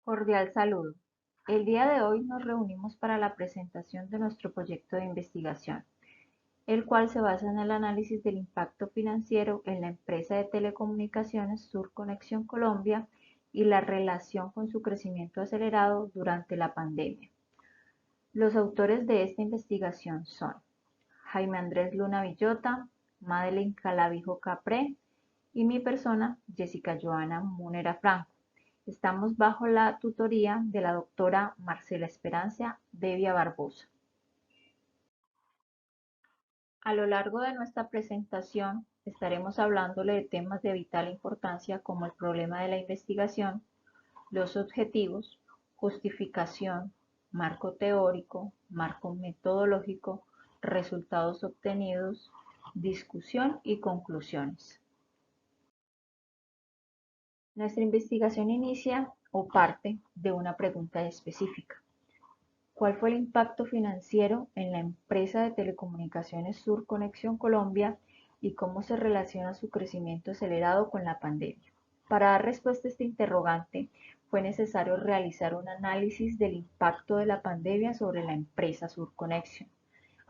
Cordial saludo. El día de hoy nos reunimos para la presentación de nuestro proyecto de investigación, el cual se basa en el análisis del impacto financiero en la empresa de telecomunicaciones Surconexión Colombia y la relación con su crecimiento acelerado durante la pandemia. Los autores de esta investigación son Jaime Andrés Luna Villota, Madeleine Calavijo Capré y mi persona, Jessica Joana Munera Franco. Estamos bajo la tutoría de la doctora Marcela Esperanza Devia Barbosa. A lo largo de nuestra presentación estaremos hablándole de temas de vital importancia como el problema de la investigación, los objetivos, justificación, marco teórico, marco metodológico, resultados obtenidos, discusión y conclusiones. Nuestra investigación inicia o parte de una pregunta específica. ¿Cuál fue el impacto financiero en la empresa de telecomunicaciones Surconexión Colombia y cómo se relaciona su crecimiento acelerado con la pandemia? Para dar respuesta a este interrogante, fue necesario realizar un análisis del impacto de la pandemia sobre la empresa Surconexión.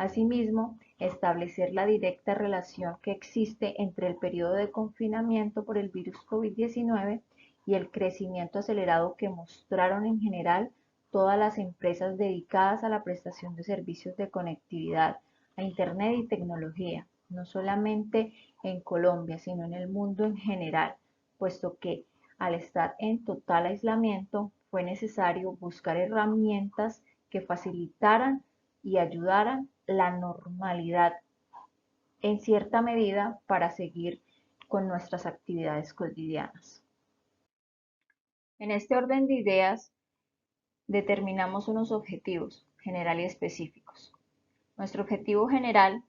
Asimismo, establecer la directa relación que existe entre el periodo de confinamiento por el virus COVID-19 y el crecimiento acelerado que mostraron en general todas las empresas dedicadas a la prestación de servicios de conectividad a Internet y tecnología, no solamente en Colombia, sino en el mundo en general, puesto que al estar en total aislamiento fue necesario buscar herramientas que facilitaran y ayudaran la normalidad en cierta medida para seguir con nuestras actividades cotidianas. En este orden de ideas, determinamos unos objetivos generales y específicos. Nuestro objetivo general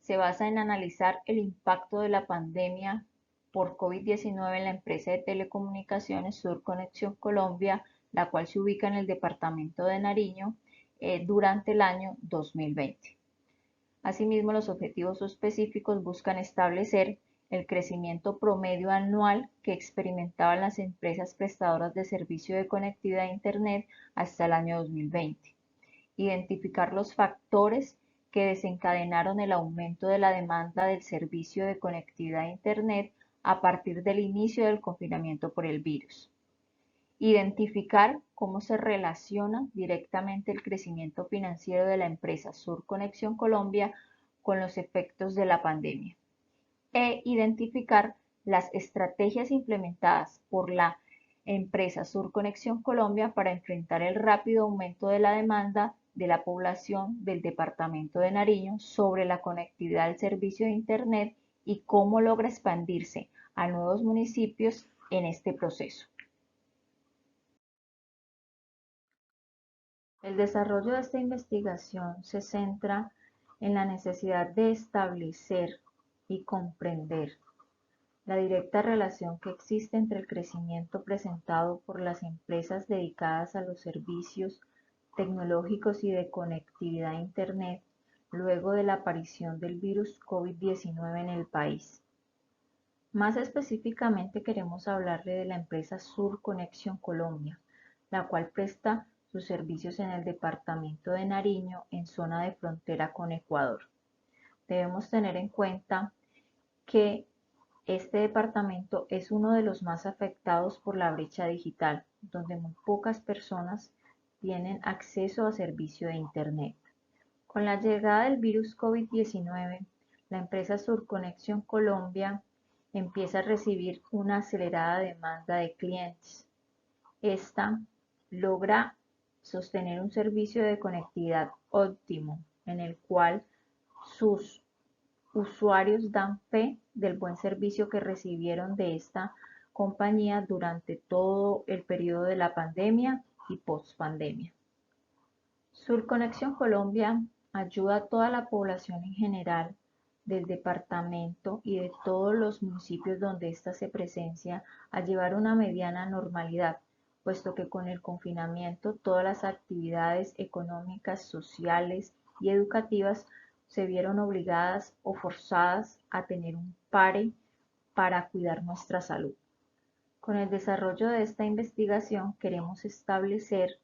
se basa en analizar el impacto de la pandemia por COVID-19 en la empresa de telecomunicaciones Surconexión Colombia, la cual se ubica en el departamento de Nariño, durante el año 2020. Asimismo, los objetivos específicos buscan establecer el crecimiento promedio anual que experimentaban las empresas prestadoras de servicio de conectividad a Internet hasta el año 2020. Identificar los factores que desencadenaron el aumento de la demanda del servicio de conectividad a Internet a partir del inicio del confinamiento por el virus. Identificar cómo se relaciona directamente el crecimiento financiero de la empresa Surconexión Colombia con los efectos de la pandemia. E identificar las estrategias implementadas por la empresa Surconexión Colombia para enfrentar el rápido aumento de la demanda de la población del departamento de Nariño sobre la conectividad del servicio de Internet y cómo logra expandirse a nuevos municipios en este proceso. El desarrollo de esta investigación se centra en la necesidad de establecer y comprender la directa relación que existe entre el crecimiento presentado por las empresas dedicadas a los servicios tecnológicos y de conectividad a Internet luego de la aparición del virus COVID-19 en el país. Más específicamente queremos hablarle de la empresa Surconexión Colombia, la cual presta sus servicios en el departamento de Nariño en zona de frontera con Ecuador. Debemos tener en cuenta que este departamento es uno de los más afectados por la brecha digital, donde muy pocas personas tienen acceso a servicio de Internet. Con la llegada del virus COVID-19, la empresa Surconexión Colombia empieza a recibir una acelerada demanda de clientes. Esta logra sostener un servicio de conectividad óptimo en el cual sus usuarios dan fe del buen servicio que recibieron de esta compañía durante todo el periodo de la pandemia y post-pandemia. Surconexión Colombia ayuda a toda la población en general del departamento y de todos los municipios donde ésta se presencia a llevar una mediana normalidad, puesto que con el confinamiento todas las actividades económicas, sociales y educativas se vieron obligadas o forzadas a tener un pare para cuidar nuestra salud. Con el desarrollo de esta investigación queremos establecer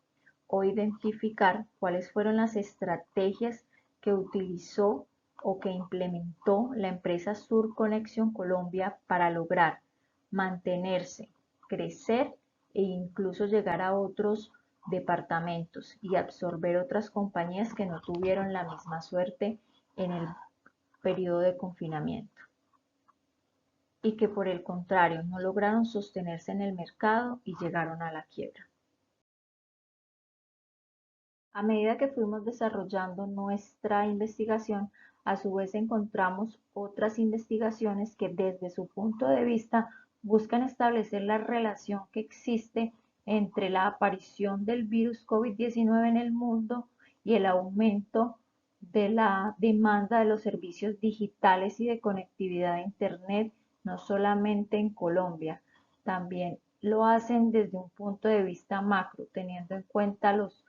o identificar cuáles fueron las estrategias que utilizó o que implementó la empresa Sur Conexión Colombia para lograr mantenerse, crecer e incluso llegar a otros departamentos y absorber otras compañías que no tuvieron la misma suerte en el periodo de confinamiento y que por el contrario no lograron sostenerse en el mercado y llegaron a la quiebra. A medida que fuimos desarrollando nuestra investigación, a su vez encontramos otras investigaciones que desde su punto de vista buscan establecer la relación que existe entre la aparición del virus COVID-19 en el mundo y el aumento de la demanda de los servicios digitales y de conectividad a Internet, no solamente en Colombia, también lo hacen desde un punto de vista macro, teniendo en cuenta los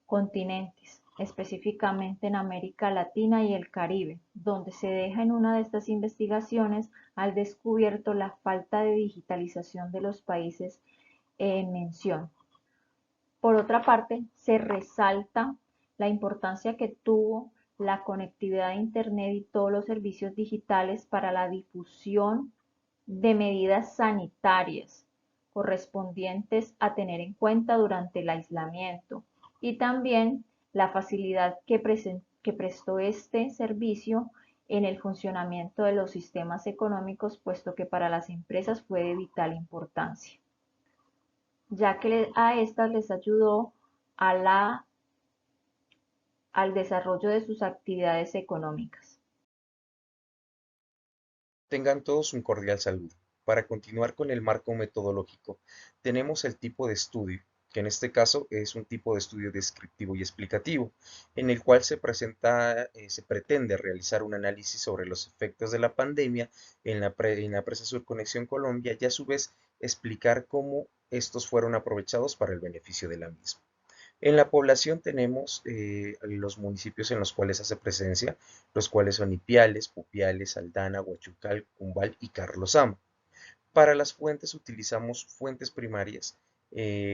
continentes, específicamente en América Latina y el Caribe, donde se deja en una de estas investigaciones al descubierto la falta de digitalización de los países en mención. Por otra parte, se resalta la importancia que tuvo la conectividad a Internet y todos los servicios digitales para la difusión de medidas sanitarias correspondientes a tener en cuenta durante el aislamiento y también la facilidad que prestó este servicio en el funcionamiento de los sistemas económicos, puesto que para las empresas fue de vital importancia, ya que a estas les ayudó a al desarrollo de sus actividades económicas. Tengan todos un cordial saludo. Para continuar con el marco metodológico, tenemos el tipo de estudio, que en este caso es un tipo de estudio descriptivo y explicativo, en el cual se pretende realizar un análisis sobre los efectos de la pandemia en la empresa Surconexión Colombia y a su vez explicar cómo estos fueron aprovechados para el beneficio de la misma. En la población tenemos los municipios en los cuales hace presencia, los cuales son Ipiales, Pupiales, Aldana, Huachucal, Cumbal y Carlosama. Para las fuentes utilizamos fuentes primarias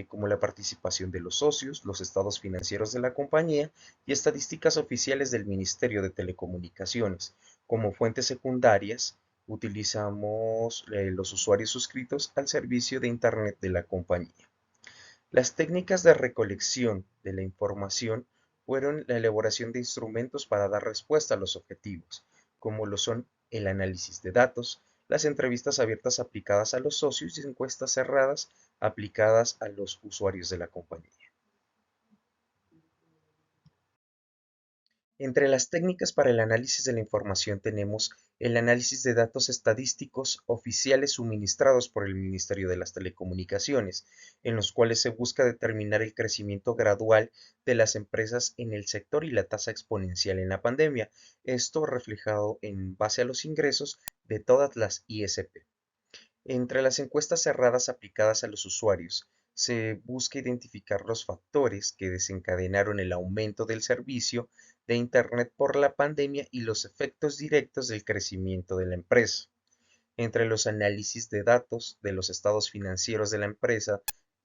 como la participación de los socios, los estados financieros de la compañía y estadísticas oficiales del Ministerio de Telecomunicaciones. Como fuentes secundarias utilizamos los usuarios suscritos al servicio de Internet de la compañía. Las técnicas de recolección de la información fueron la elaboración de instrumentos para dar respuesta a los objetivos, como lo son el análisis de datos, las entrevistas abiertas aplicadas a los socios y encuestas cerradas aplicadas a los usuarios de la compañía. Entre las técnicas para el análisis de la información tenemos el análisis de datos estadísticos oficiales suministrados por el Ministerio de las Telecomunicaciones, en los cuales se busca determinar el crecimiento gradual de las empresas en el sector y la tasa exponencial en la pandemia, esto reflejado en base a los ingresos de todas las ISP. Entre las encuestas cerradas aplicadas a los usuarios, se busca identificar los factores que desencadenaron el aumento del servicio de Internet por la pandemia y los efectos directos del crecimiento de la empresa. Entre los análisis de datos de los estados financieros de la empresa,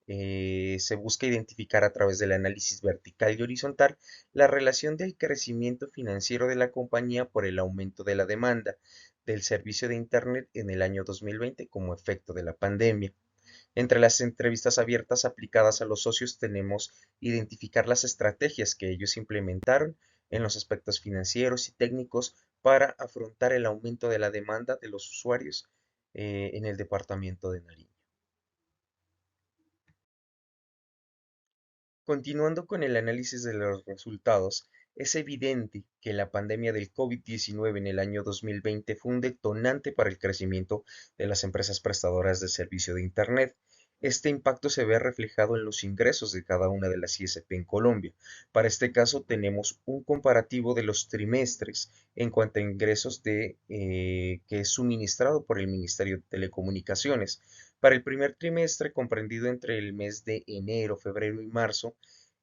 se busca identificar a través del análisis vertical y horizontal la relación del crecimiento financiero de la compañía por el aumento de la demanda del servicio de Internet en el año 2020 como efecto de la pandemia. Entre las entrevistas abiertas aplicadas a los socios tenemos identificar las estrategias que ellos implementaron en los aspectos financieros y técnicos para afrontar el aumento de la demanda de los usuarios en el departamento de Nariño. Continuando con el análisis de los resultados, es evidente que la pandemia del COVID-19 en el año 2020 fue un detonante para el crecimiento de las empresas prestadoras de servicio de Internet. Este impacto se ve reflejado en los ingresos de cada una de las ISP en Colombia. Para este caso tenemos un comparativo de los trimestres en cuanto a ingresos que es suministrado por el Ministerio de Telecomunicaciones. Para el primer trimestre, comprendido entre el mes de enero, febrero y marzo,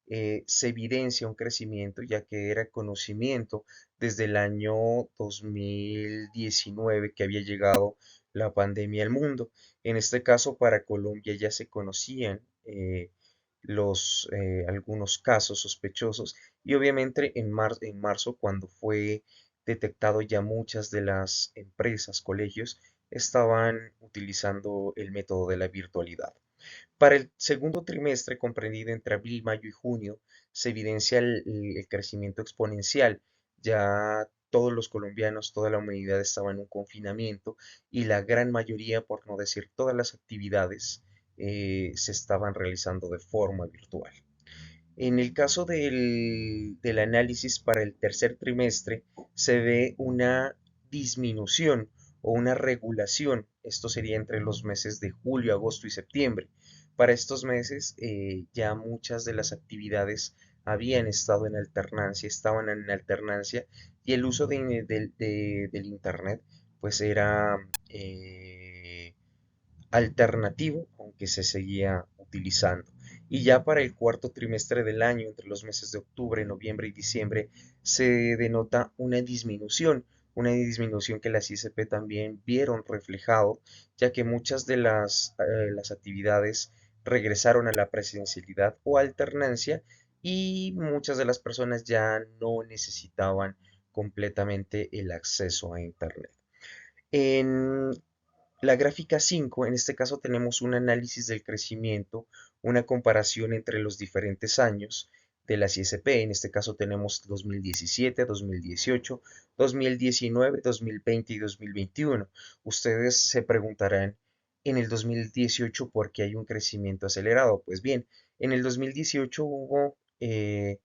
se evidencia un crecimiento ya que era conocimiento desde el año 2019 que había llegado la pandemia al mundo. En este caso, para Colombia ya se conocían algunos casos sospechosos y obviamente en marzo, cuando fue detectado, ya muchas de las empresas, colegios, estaban utilizando el método de la virtualidad. Para el segundo trimestre, comprendido entre abril, mayo y junio, se evidencia el crecimiento exponencial. Ya todos los colombianos, toda la humanidad estaba en un confinamiento y la gran mayoría, por no decir todas las actividades, se estaban realizando de forma virtual. En el caso del análisis para el tercer trimestre, se ve una disminución o una regulación. Esto sería entre los meses de julio, agosto y septiembre. Para estos meses ya muchas de las actividades habían estado en alternancia, estaban en alternancia y el uso del Internet pues era alternativo, aunque se seguía utilizando. Y ya para el cuarto trimestre del año, entre los meses de octubre, noviembre y diciembre, se denota una disminución que las ICP también vieron reflejado, ya que muchas de las actividades regresaron a la presencialidad o alternancia y muchas de las personas ya no necesitaban completamente el acceso a Internet. En la gráfica 5, en este caso tenemos un análisis del crecimiento, una comparación entre los diferentes años de las ISP. En este caso tenemos 2017, 2018, 2019, 2020 y 2021. Ustedes se preguntarán en el 2018 por qué hay un crecimiento acelerado. Pues bien, en el 2018 hubo el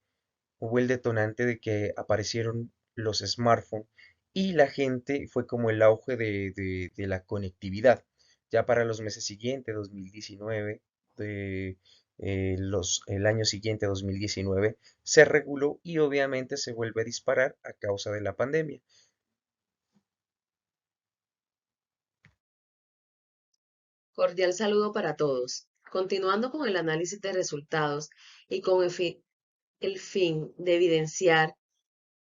detonante de que aparecieron los smartphones y la gente fue como el auge de la conectividad. Ya para los meses siguientes, 2019, el año siguiente, 2019, se reguló y obviamente se vuelve a disparar a causa de la pandemia. Cordial saludo para todos. Continuando con el análisis de resultados y con el fin de evidenciar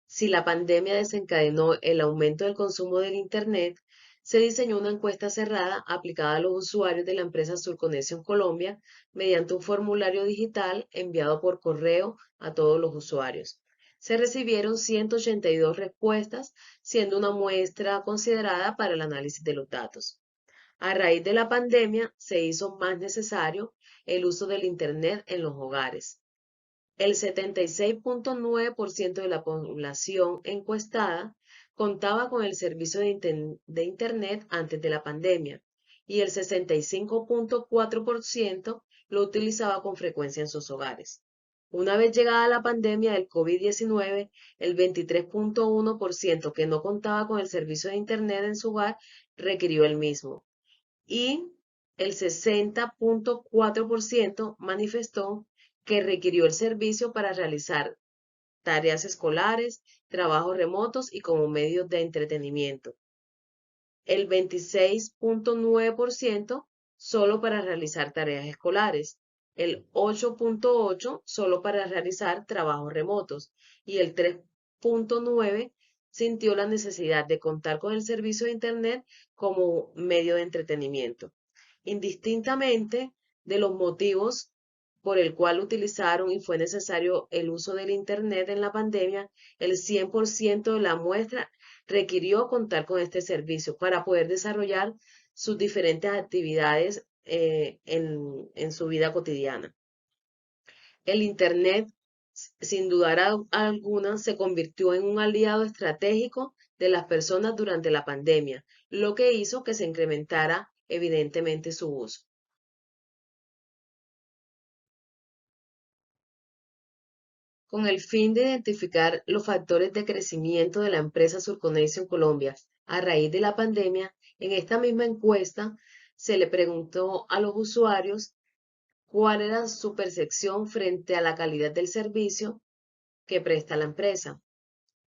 si la pandemia desencadenó el aumento del consumo del Internet, se diseñó una encuesta cerrada aplicada a los usuarios de la empresa Surconexión Colombia mediante un formulario digital enviado por correo a todos los usuarios. Se recibieron 182 respuestas, siendo una muestra considerada para el análisis de los datos. A raíz de la pandemia, se hizo más necesario el uso del Internet en los hogares. El 76.9% de la población encuestada contaba con el servicio de Internet antes de la pandemia y el 65.4% lo utilizaba con frecuencia en sus hogares. Una vez llegada la pandemia del COVID-19, el 23.1% que no contaba con el servicio de Internet en su hogar requirió el mismo y el 60.4% manifestó que requirió el servicio para realizar tareas escolares, trabajos remotos y como medios de entretenimiento. El 26.9% solo para realizar tareas escolares, el 8.8% solo para realizar trabajos remotos y el 3.9% sintió la necesidad de contar con el servicio de Internet como medio de entretenimiento. Indistintamente de los motivos por el cual utilizaron y fue necesario el uso del Internet en la pandemia, el 100% de la muestra requirió contar con este servicio para poder desarrollar sus diferentes actividades en su vida cotidiana. El Internet, sin dudar alguna, se convirtió en un aliado estratégico de las personas durante la pandemia, lo que hizo que se incrementara evidentemente su uso. Con el fin de identificar los factores de crecimiento de la empresa Surconexión Colombia a raíz de la pandemia, en esta misma encuesta se le preguntó a los usuarios cuál era su percepción frente a la calidad del servicio que presta la empresa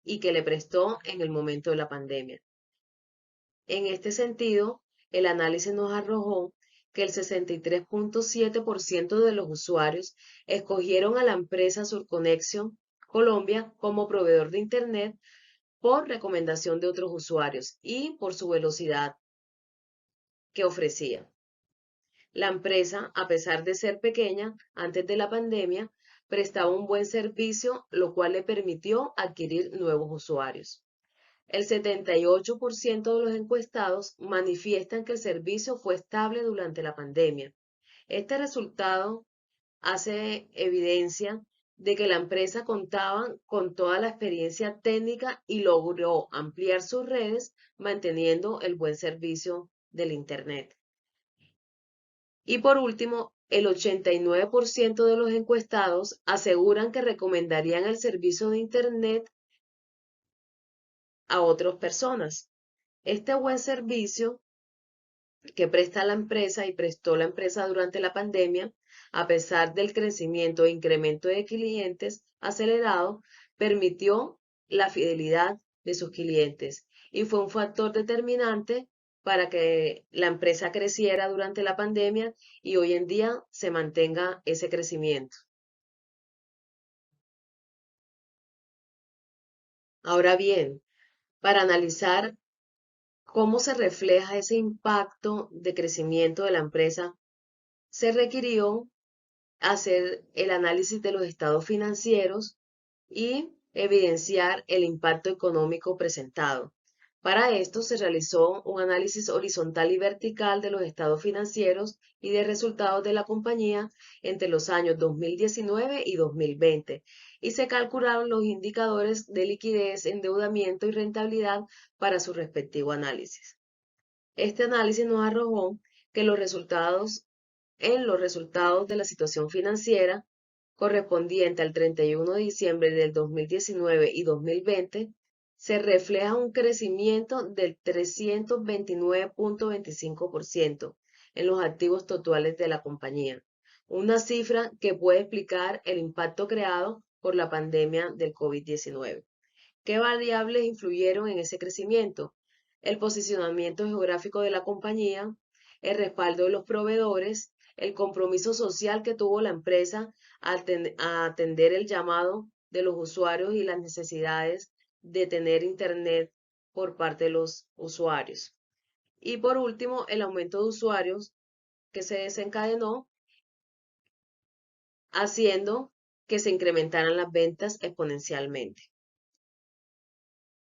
y que le prestó en el momento de la pandemia. En este sentido, el análisis nos arrojó que el 63.7% de los usuarios escogieron a la empresa Surconexión Colombia como proveedor de Internet por recomendación de otros usuarios y por su velocidad que ofrecía. La empresa, a pesar de ser pequeña antes de la pandemia, prestaba un buen servicio, lo cual le permitió adquirir nuevos usuarios. El 78% de los encuestados manifiestan que el servicio fue estable durante la pandemia. Este resultado hace evidencia de que la empresa contaba con toda la experiencia técnica y logró ampliar sus redes manteniendo el buen servicio del Internet. Y por último, el 89% de los encuestados aseguran que recomendarían el servicio de Internet a otras personas. Este buen servicio que presta la empresa y prestó la empresa durante la pandemia, a pesar del crecimiento e incremento de clientes acelerado, permitió la fidelidad de sus clientes y fue un factor determinante para que la empresa creciera durante la pandemia y hoy en día se mantenga ese crecimiento. Ahora bien, para analizar cómo se refleja ese impacto de crecimiento de la empresa, se requirió hacer el análisis de los estados financieros y evidenciar el impacto económico presentado. Para esto se realizó un análisis horizontal y vertical de los estados financieros y de resultados de la compañía entre los años 2019 y 2020 y se calcularon los indicadores de liquidez, endeudamiento y rentabilidad para su respectivo análisis. Este análisis nos arrojó que los resultados de la situación financiera correspondiente al 31 de diciembre del 2019 y 2020, se refleja un crecimiento del 329.25% en los activos totales de la compañía, una cifra que puede explicar el impacto creado por la pandemia del COVID-19. ¿Qué variables influyeron en ese crecimiento? El posicionamiento geográfico de la compañía, el respaldo de los proveedores, el compromiso social que tuvo la empresa a atender el llamado de los usuarios y las necesidades de tener Internet por parte de los usuarios. Y por último, el aumento de usuarios que se desencadenó haciendo que se incrementaran las ventas exponencialmente.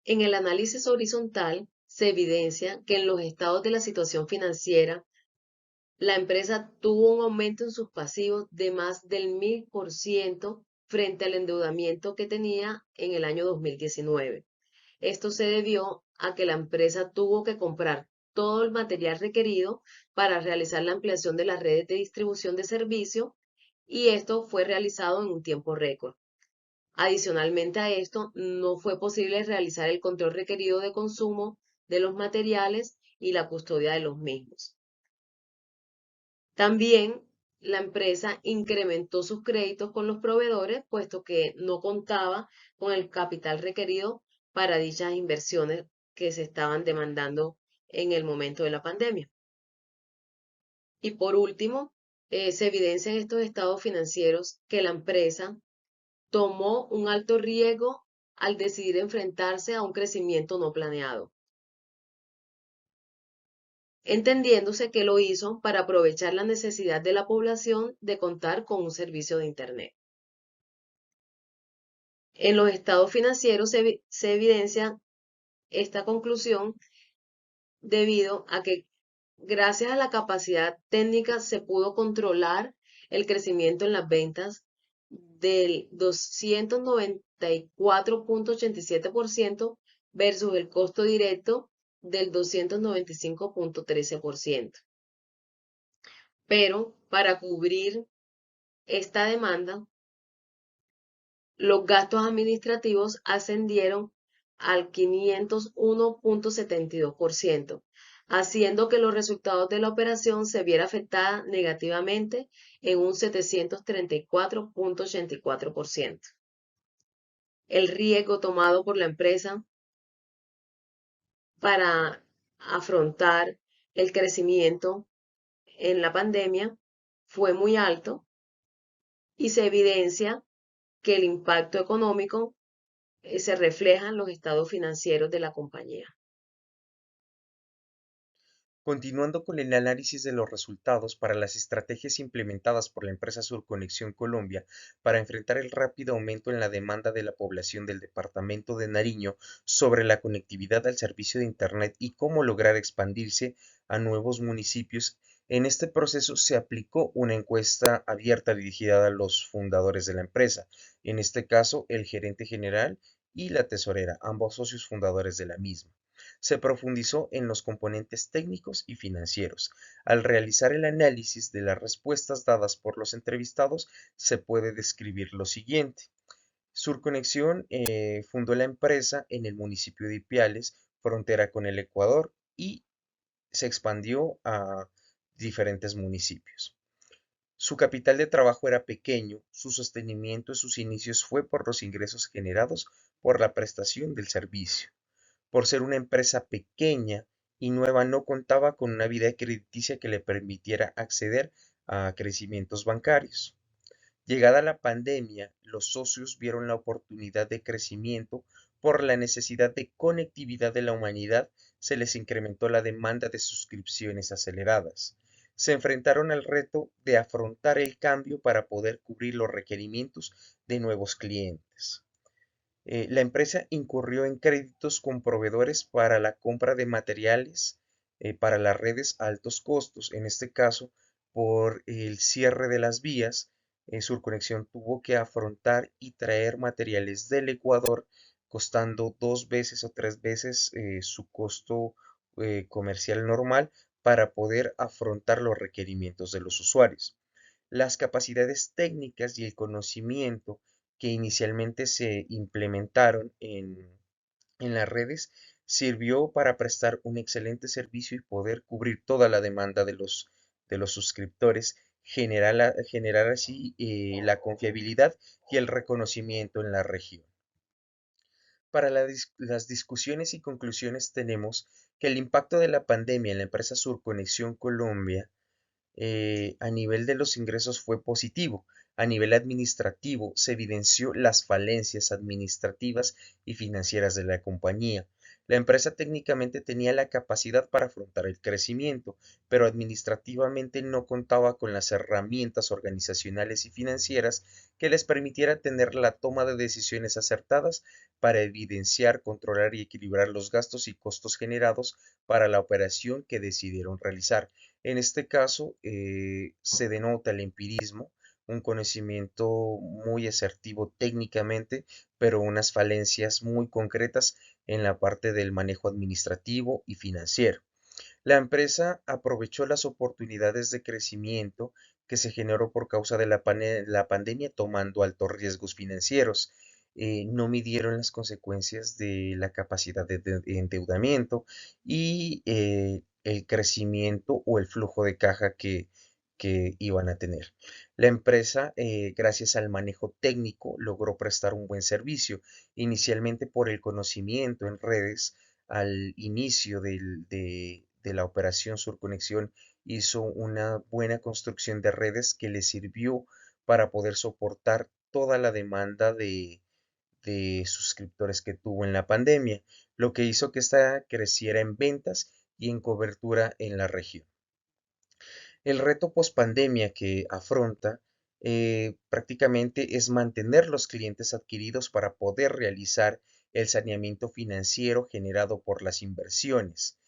En el análisis horizontal se evidencia que en los estados de la situación financiera, la empresa tuvo un aumento en sus pasivos de más del 1000% frente al endeudamiento que tenía en el año 2019. Esto se debió a que la empresa tuvo que comprar todo el material requerido para realizar la ampliación de las redes de distribución de servicio y esto fue realizado en un tiempo récord. Adicionalmente a esto, no fue posible realizar el control requerido de consumo de los materiales y la custodia de los mismos. También la empresa incrementó sus créditos con los proveedores, puesto que no contaba con el capital requerido para dichas inversiones que se estaban demandando en el momento de la pandemia. Y por último, se evidencia en estos estados financieros que la empresa tomó un alto riesgo al decidir enfrentarse a un crecimiento no planeado, entendiéndose que lo hizo para aprovechar la necesidad de la población de contar con un servicio de Internet. En los estados financieros se evidencia esta conclusión debido a que gracias a la capacidad técnica se pudo controlar el crecimiento en las ventas del 294.87% versus el costo directo del 295.13%. Pero para cubrir esta demanda, los gastos administrativos ascendieron al 501.72%, haciendo que los resultados de la operación se viera afectada negativamente en un 734.84%. El riesgo tomado por la empresa para afrontar el crecimiento en la pandemia fue muy alto y se evidencia que el impacto económico se refleja en los estados financieros de la compañía. Continuando con el análisis de los resultados para las estrategias implementadas por la empresa Surconexión Colombia para enfrentar el rápido aumento en la demanda de la población del departamento de Nariño sobre la conectividad al servicio de Internet y cómo lograr expandirse a nuevos municipios, en este proceso se aplicó una encuesta abierta dirigida a los fundadores de la empresa, en este caso el gerente general y la tesorera, ambos socios fundadores de la misma. Se profundizó en los componentes técnicos y financieros. Al realizar el análisis de las respuestas dadas por los entrevistados, se puede describir lo siguiente. Surconexión fundó la empresa en el municipio de Ipiales, frontera con el Ecuador, y se expandió a diferentes municipios. Su capital de trabajo era pequeño, su sostenimiento en sus inicios fue por los ingresos generados por la prestación del servicio. Por ser una empresa pequeña y nueva, no contaba con una vida crediticia que le permitiera acceder a crecimientos bancarios. Llegada la pandemia, los socios vieron la oportunidad de crecimiento por la necesidad de conectividad de la humanidad, se les incrementó la demanda de suscripciones aceleradas. Se enfrentaron al reto de afrontar el cambio para poder cubrir los requerimientos de nuevos clientes. La empresa incurrió en créditos con proveedores para la compra de materiales para las redes a altos costos. En este caso, por el cierre de las vías, Surconexión tuvo que afrontar y traer materiales del Ecuador, costando 2 veces o 3 veces su costo comercial normal para poder afrontar los requerimientos de los usuarios. Las capacidades técnicas y el conocimiento que inicialmente se implementaron en las redes sirvió para prestar un excelente servicio y poder cubrir toda la demanda de los suscriptores, generar así la confiabilidad y el reconocimiento en la región. Para las discusiones y conclusiones tenemos que el impacto de la pandemia en la empresa Surconexión Colombia a nivel de los ingresos fue positivo. A nivel administrativo se evidenció las falencias administrativas y financieras de la compañía. La empresa técnicamente tenía la capacidad para afrontar el crecimiento, pero administrativamente no contaba con las herramientas organizacionales y financieras que les permitiera tener la toma de decisiones acertadas para evidenciar, controlar y equilibrar los gastos y costos generados para la operación que decidieron realizar. En este caso, se denota el empirismo, un conocimiento muy asertivo técnicamente, pero unas falencias muy concretas en la parte del manejo administrativo y financiero. La empresa aprovechó las oportunidades de crecimiento que se generó por causa de la pandemia tomando altos riesgos financieros. No midieron las consecuencias de la capacidad de endeudamiento y el crecimiento o el flujo de caja que iban a tener. La empresa, gracias al manejo técnico, logró prestar un buen servicio, inicialmente por el conocimiento en redes. Al inicio de la operación Surconexión hizo una buena construcción de redes que le sirvió para poder soportar toda la demanda de suscriptores que tuvo en la pandemia, lo que hizo que ésta creciera en ventas y en cobertura en la región. El reto pospandemia que afronta prácticamente es mantener los clientes adquiridos para poder realizar el saneamiento financiero generado por las inversiones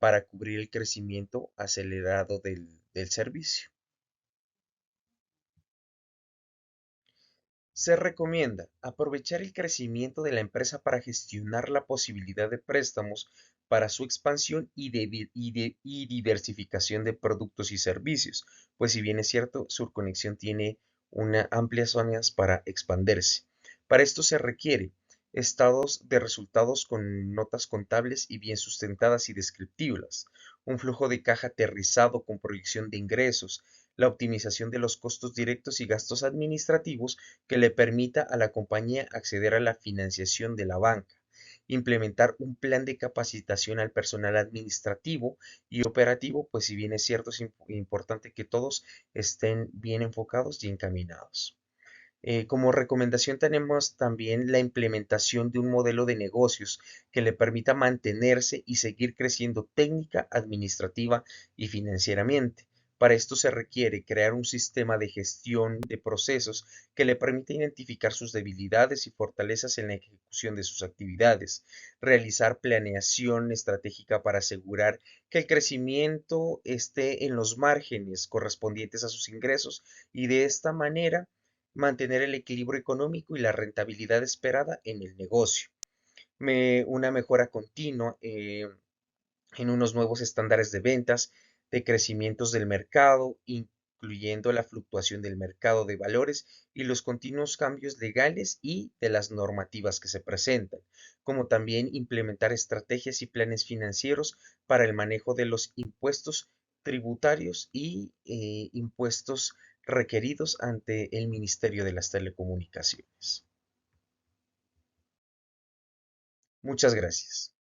para cubrir el crecimiento acelerado del servicio. Se recomienda aprovechar el crecimiento de la empresa para gestionar la posibilidad de préstamos para su expansión y diversificación de productos y servicios, pues si bien es cierto, Surconexión tiene una amplias zonas para expandirse. Para esto se requiere estados de resultados con notas contables y bien sustentadas y descriptivas, un flujo de caja aterrizado con proyección de ingresos, la optimización de los costos directos y gastos administrativos que le permita a la compañía acceder a la financiación de la banca, implementar un plan de capacitación al personal administrativo y operativo, pues si bien es cierto, es importante que todos estén bien enfocados y encaminados. Como recomendación tenemos también la implementación de un modelo de negocios que le permita mantenerse y seguir creciendo técnica, administrativa y financieramente. Para esto se requiere crear un sistema de gestión de procesos que le permita identificar sus debilidades y fortalezas en la ejecución de sus actividades, realizar planeación estratégica para asegurar que el crecimiento esté en los márgenes correspondientes a sus ingresos y de esta manera mantener el equilibrio económico y la rentabilidad esperada en el negocio. Una mejora continua en unos nuevos estándares de ventas, de crecimientos del mercado, incluyendo la fluctuación del mercado de valores y los continuos cambios legales y de las normativas que se presentan, como también implementar estrategias y planes financieros para el manejo de los impuestos tributarios y impuestos requeridos ante el Ministerio de las Telecomunicaciones. Muchas gracias.